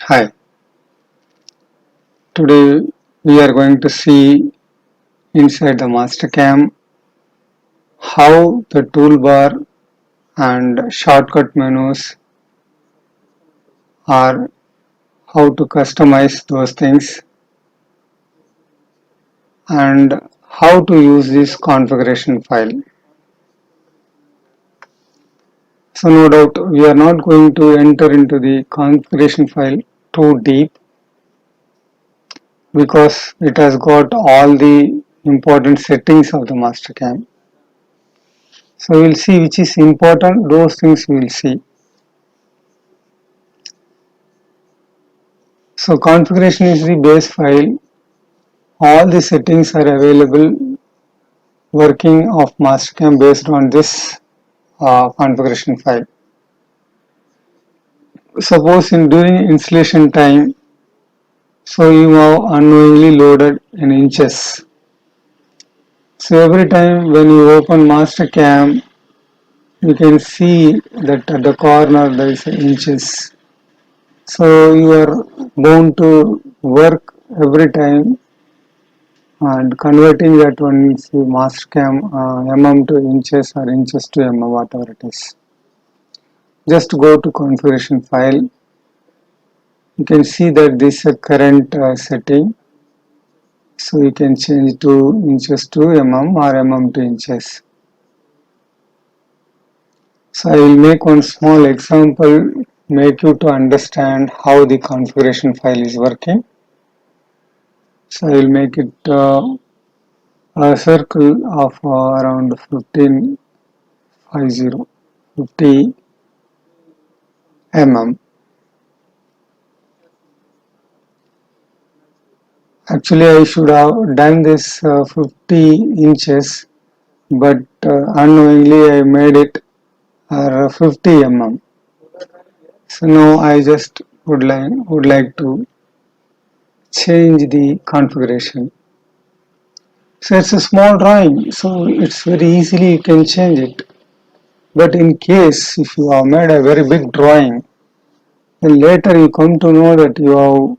Hi, today we are going to see inside the Mastercam how the toolbar and shortcut menus are, how to customize those things, and how to use this configuration file. So no doubt we are not going to enter into the configuration file too deep because it has got all the important settings of the Mastercam. So we'll see which is important, those things we will see. So configuration is the base file. All the settings are available working of Mastercam based on this configuration file. Suppose during installation time, so you have unknowingly loaded in inches. So every time when you open Mastercam, you can see that at the corner there is inches. So you are bound to work every time and converting that one is the Mastercam mm to inches or inches to mm, whatever it is. Just go to configuration file. You can see that this is a current setting. So you can change to inches to mm or mm to inches. So I will make one small example, make you to understand how the configuration file is working. So I will make it a circle of around 50 mm. Actually, I should have done this 50 inches, but unknowingly I made it 50 mm. So now I just would like to change the configuration. So it's a small drawing, so it's very easily you can change it. But in case if you have made a very big drawing, then later you come to know that you have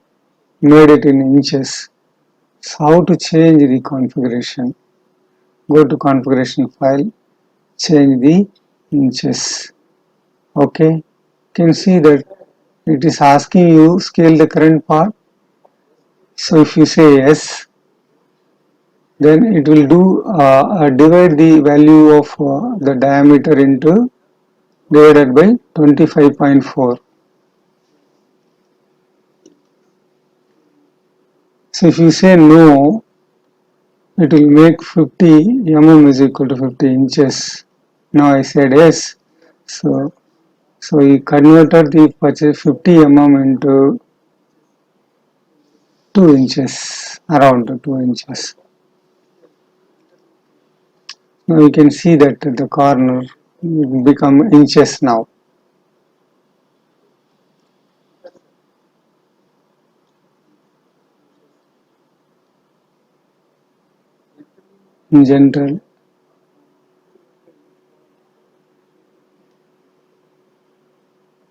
made it in inches. So how to change the configuration? Go to configuration file, change the inches. Okay, you can see that it is asking you scale the current part. So if you say yes, then it will do divide the value of the diameter into divided by 25.4. So if you say no, it will make 50 mm is equal to 50 inches. Now I said yes. So he converted the purchase 50 mm into 2 inches, around 2 inches. Now you can see that at the corner it become inches now. In general,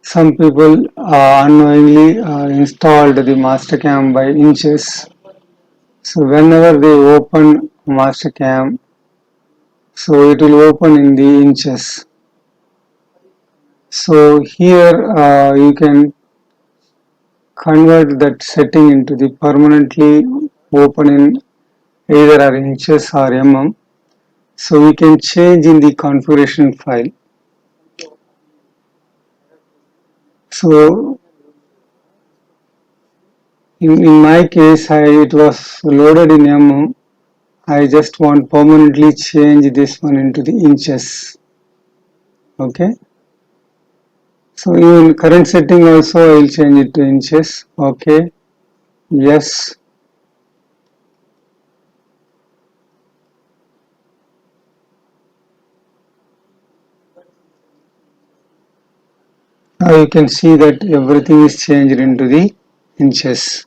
some people unknowingly installed the Mastercam by inches. So whenever they open Mastercam, so it will open in the inches. So here you can convert that setting into the permanently open in either are inches or mm. So we can change in the configuration file. So in my case, it was loaded in mm. I just want permanently change this one into the inches. Okay. So in current setting also I will change it to inches. Okay. Yes. Now you can see that everything is changed into the inches.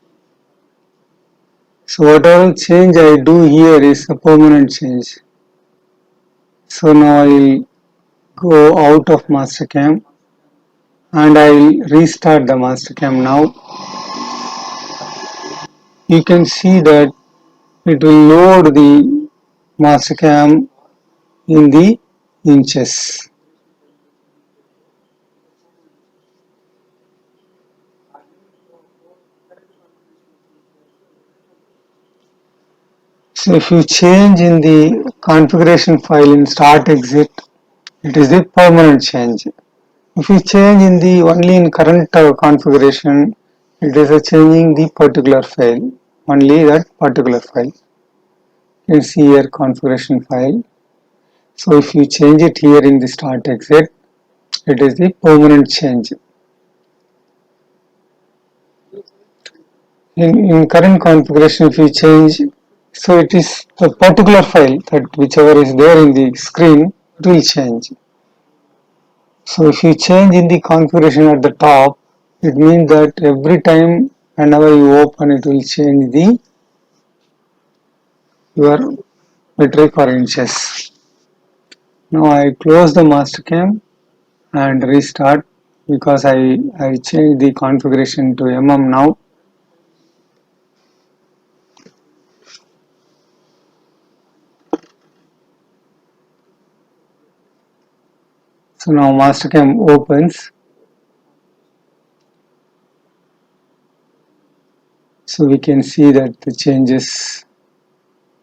So whatever change I do here is a permanent change. So now I will go out of Mastercam and I will restart the Mastercam now. you can see that it will load the Mastercam in the inches. So if you change in the configuration file in start exit, it is the permanent change. If you change in the only in current configuration, it is a changing the particular file, only that particular file. You can see here configuration file. So if you change it here in the start exit, it is the permanent change. In current configuration, if you change, so it is a particular file that whichever is there in the screen, it will change. So if you change in the configuration at the top, it means that every time whenever you open, it will change the your metric or inches. Now I close the Mastercam and restart because I changed the configuration to mm now. So now Mastercam opens. So we can see that the changes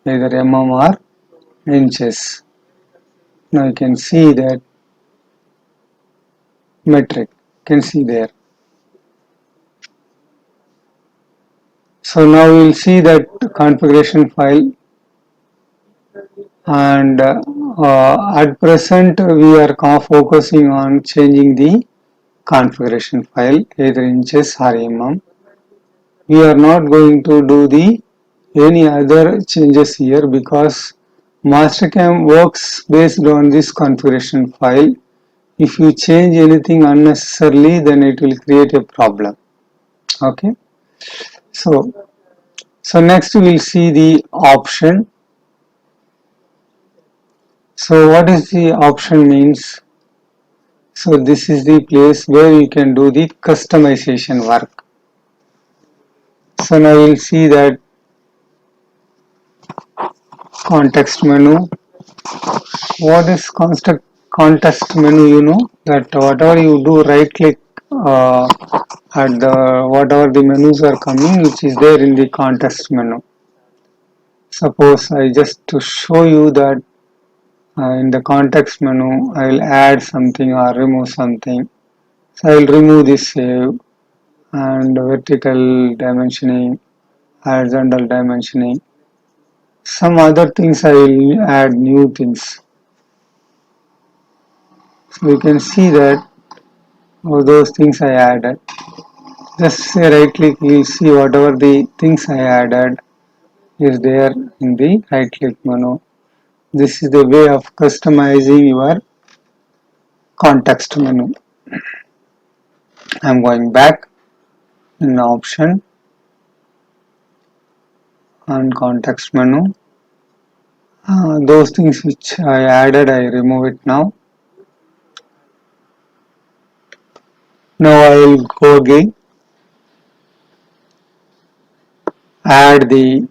either mm or inches. Now you can see that metric, you can see there. So now we will see that configuration file, and at present we are focusing on changing the configuration file either inches or mm. We are not going to do the any other changes here because Mastercam works based on this configuration file. If you change anything unnecessarily, then it will create a problem. Okay. So next we will see the option. So what is the option means? So this is the place where you can do the customization work. So now we'll see that context menu. What is context menu? You know that whatever you do, right click at the whatever the menus are coming, which is there in the context menu. Suppose I just to show you that in the context menu, I will add something or remove something. So I will remove this save and vertical dimensioning, horizontal dimensioning. Some other things I will add new things. So you can see that all those things I added. Just say right click, you will see whatever the things I added is there in the right click menu. This is the way of customizing your context menu. I am going back in the option and context menu. Those things which I added, I remove it now. Now I will go again, add the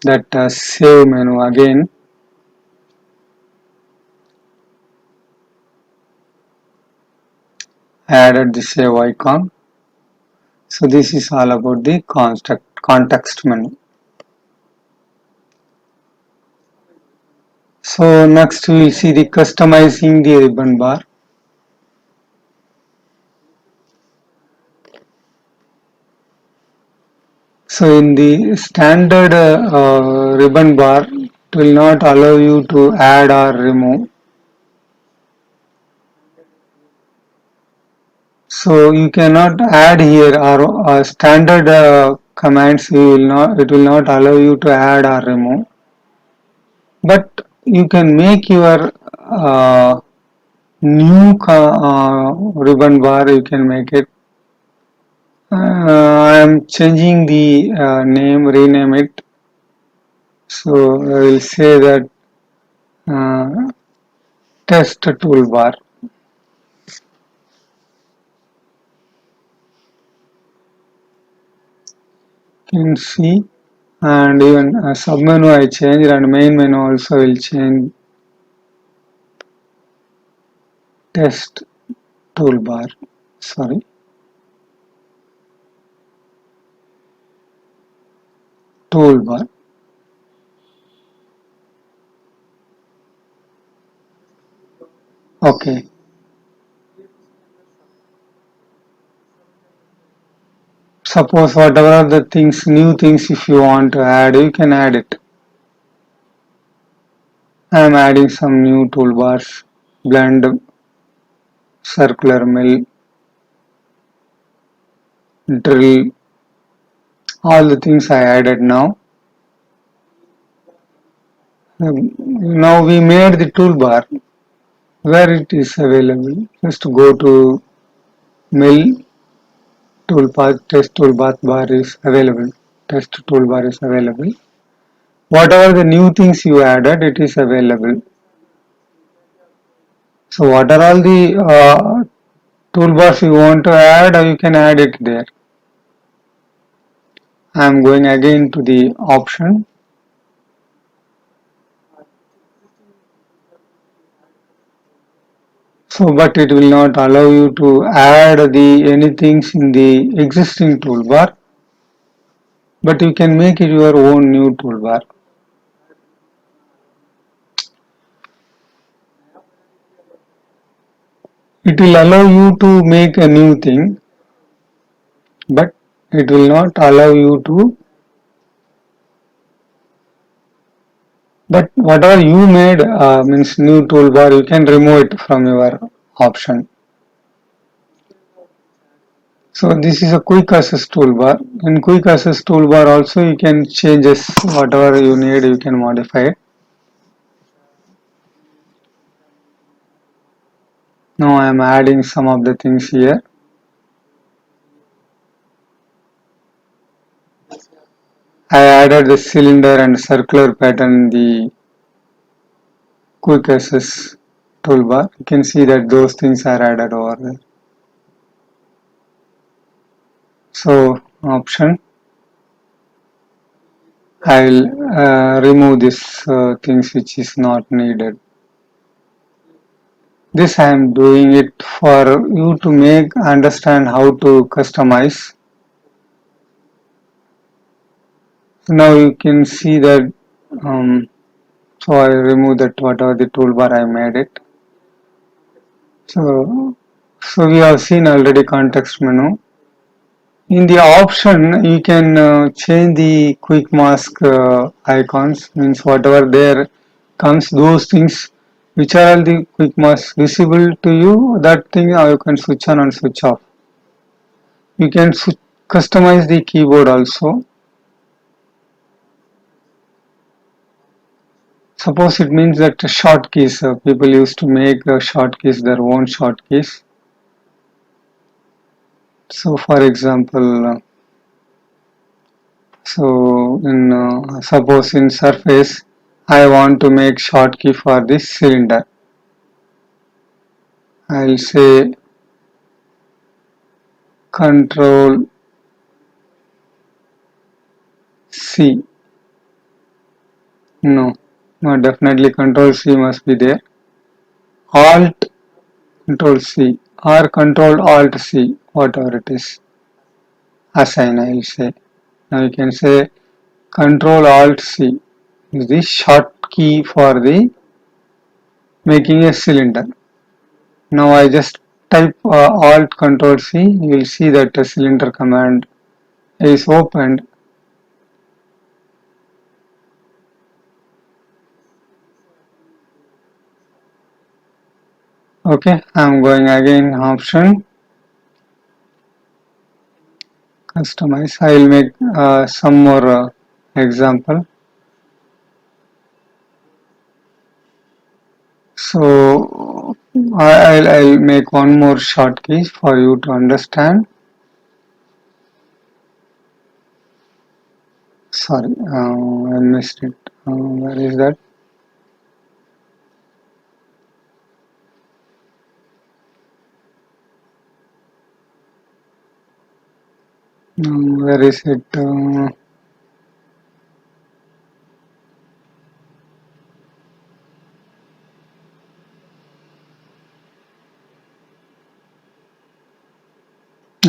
that save menu again. Added the save icon. So this is all about the context menu. So next we will see the customizing the ribbon bar. So in the standard ribbon bar, it will not allow you to add or remove. So you cannot add here or standard commands. It will not allow you to add or remove. But you can make your new ribbon bar. You can make it. I am changing the name, rename it. So I will say that test toolbar. can see, and even submenu I changed and main menu also will change. Test toolbar, sorry, toolbar. Okay. Suppose whatever the things, new things if you want to add, you can add it. I am adding some new toolbars, blend, circular mill, drill, all the things I added now. Now we made the toolbar where it is available. Just go to mill toolbar, test toolbar bar is available. Test toolbar is available. Whatever the new things you added, it is available. So what are all the toolbars you want to add, you can add it there. I am going again to the option. So, but it will not allow you to add the anything in the existing toolbar, but you can make it your own new toolbar. It will allow you to make a new thing, but it will not allow you to. But whatever you made means new toolbar, you can remove it from your option. So this is a quick access toolbar. In quick access toolbar also you can changes whatever you need, you can modify it. Now I am adding some of the things here. I added the cylinder and circular pattern in the quick access toolbar. You can see that those things are added over there. So option, I will remove this things which is not needed. This I am doing it for you to make understand how to customize. So now you can see that so I remove that whatever the toolbar I made it. So we have seen already context menu. In the option you can change the quick mask icons, means whatever there comes, those things which are all the quick masks visible to you, that thing you can switch on and switch off. You can customize the keyboard also. Suppose it means that shortkeys, people used to make shortkeys their own shortkeys. So for example, suppose in surface I want to make shortkey for this cylinder. I'll say Control C. No, no, definitely Control C must be there. Alt Control C or Control Alt C, whatever it is. Assign, I'll say. Now you can say Control Alt C is the short key for the making a cylinder. Now I just type Alt Control C. You will see that the cylinder command is opened. Okay, I'm going again option customize. I will make some more example. So I'll make one more short key for you to understand. Sorry, I missed it. Where is that? where is it?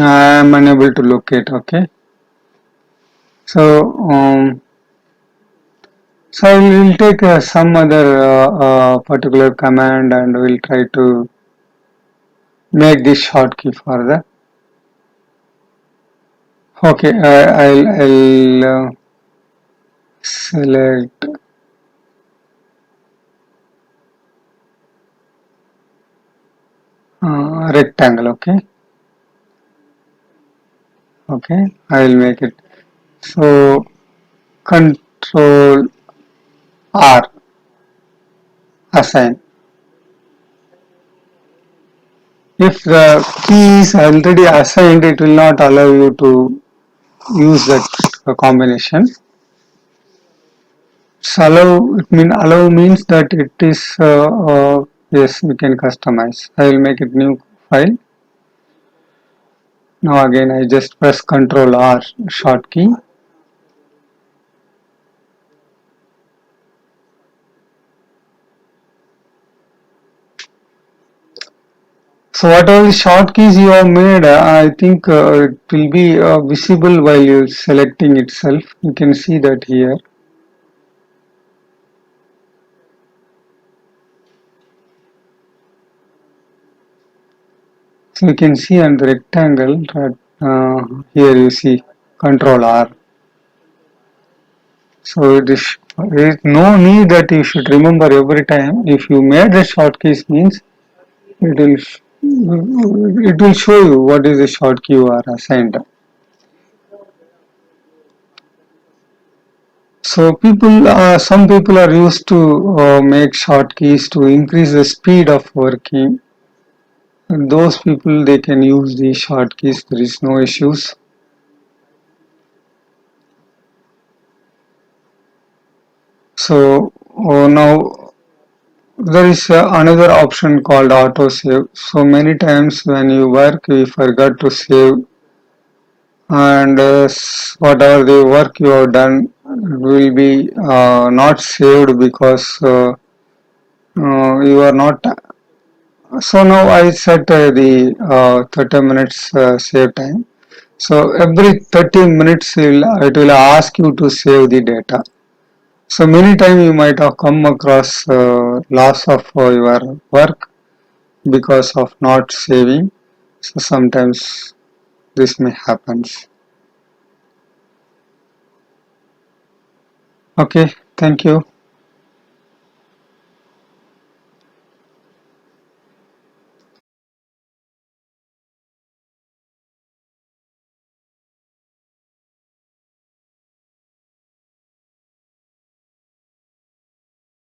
I am unable to locate. Okay. So, so we'll take some other particular command and we'll try to make this shortkey further. Okay, I'll select rectangle. Okay, okay, I'll make it. So Control R, assign. If the key is already assigned, it will not allow you to use that combination. So allow means that it is yes, we can customize. I will make it new file. Now again I just press Control R short key. So whatever the short keys you have made, I think it will be visible while you selecting itself. You can see that here. So you can see on the rectangle that here you see Control R. So there is no need that you should remember every time. If you made the short keys means it will it will show you what is the short key you are assigned. So some people are used to make short keys to increase the speed of working. And those people they can use the short keys. There is no issues. So now there is another option called auto save. So many times when you work, you forgot to save, and whatever the work you have done will be not saved because you are not. So now I set the 30 minutes save time. So every 30 minutes it will ask you to save the data. So many times you might have come across loss of your work because of not saving. So sometimes this may happen. Okay, thank you.